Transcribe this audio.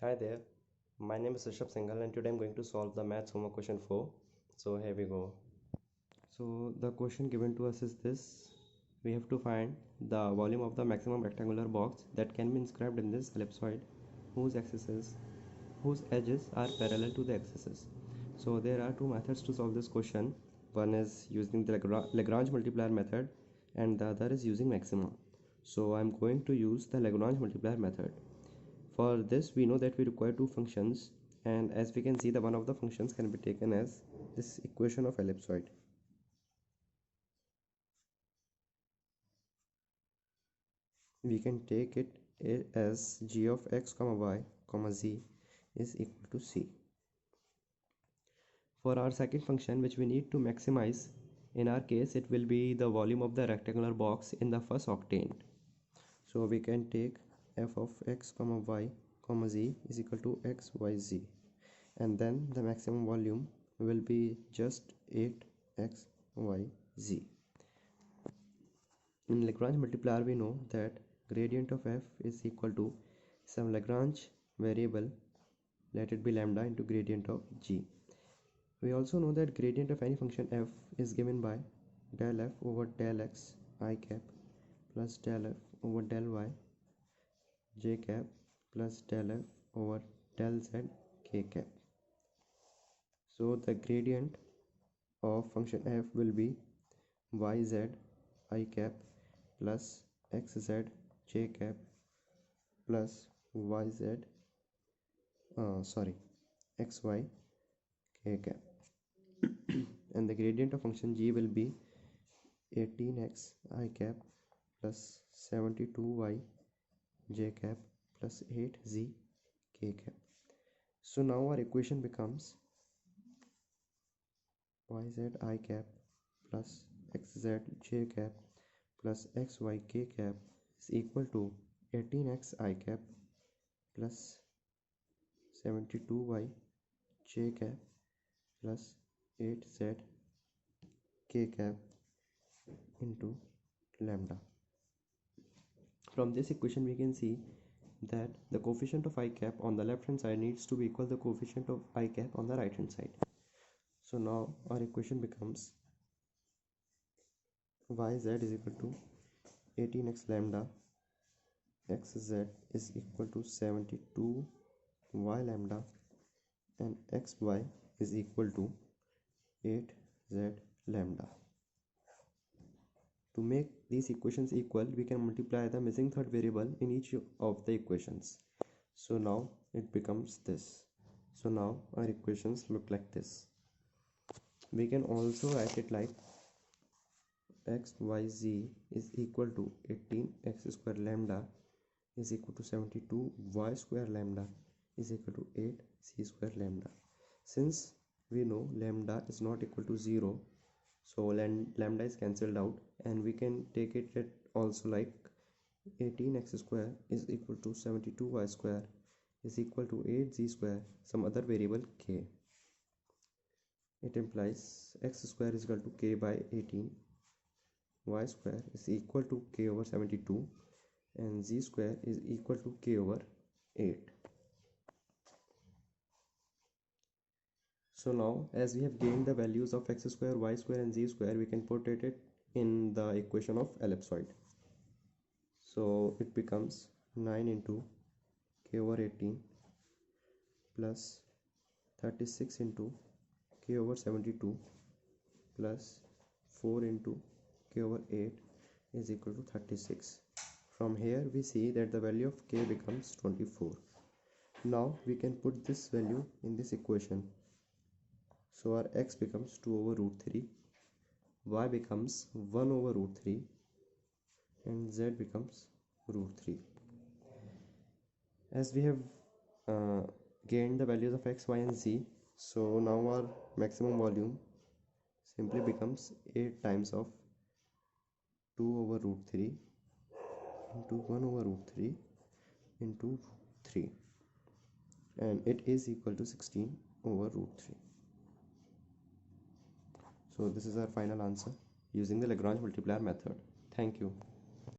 Hi there, my name is Rishabh Singhal and today I'm going to solve the maths homework question 4. So here we go. So the question given to us is this. We have to find the volume of the maximum rectangular box that can be inscribed in this ellipsoid whose edges are parallel to the axes. So there are two methods to solve this question. One is using the Lagrange multiplier method and the other is using maximum. So I'm going to use the Lagrange multiplier method. For this we know that we require two functions, and as we can see the one of the functions can be taken as this equation of ellipsoid. We can take it as g of x comma y comma z is equal to c. For our second function, which we need to maximize, in our case it will be the volume of the rectangular box in the first octane. So we can take f of x comma y comma z is equal to x y z, and then the maximum volume will be just 8x y z. In Lagrange multiplier we know that gradient of f is equal to some Lagrange variable, let it be lambda, into gradient of g. We also know that gradient of any function f is given by del f over del x I cap plus del f over del y j cap plus del f over del z k cap. So the gradient of function f will be yz I cap plus xz j cap plus yz xy k cap and the gradient of function g will be 18x I cap plus 72y j cap plus 8z k cap. So now our equation becomes yz I cap plus xz j cap plus xy k cap is equal to 18x I cap plus 72y j cap plus 8z k cap into lambda. From this equation we can see that the coefficient of I cap on the left hand side needs to be equal to the coefficient of I cap on the right hand side. So now our equation becomes yz is equal to 18x lambda xz is equal to 72y lambda and xy is equal to 8z lambda. To make these equations equal, we can multiply the missing third variable in each of the equations. So now it becomes this. So now our equations look like this. We can also write it like xyz is equal to 18x square lambda is equal to 72y square lambda is equal to 8c square lambda. Since we know lambda is not equal to 0, so lambda is cancelled out, and we can take it also like 18x square is equal to 72y square is equal to 8z square, some other variable k. It implies x square is equal to k by 18, y square is equal to k over 72, and z square is equal to k over 8. So now as we have gained the values of x square, y square and z square, we can put it in the equation of ellipsoid. So it becomes 9 into k over 18 plus 36 into k over 72 plus 4 into k over 8 is equal to 36. From here we see that the value of k becomes 24. Now we can put this value in this equation. So our x becomes 2 over root 3, y becomes 1 over root 3, and z becomes root 3. As we have gained the values of x, y and z, so now our maximum volume simply becomes 8 times of 2 over root 3 into 1 over root 3 into root 3, and it is equal to 16 over root 3. So this is our final answer using the Lagrange multiplier method. Thank you.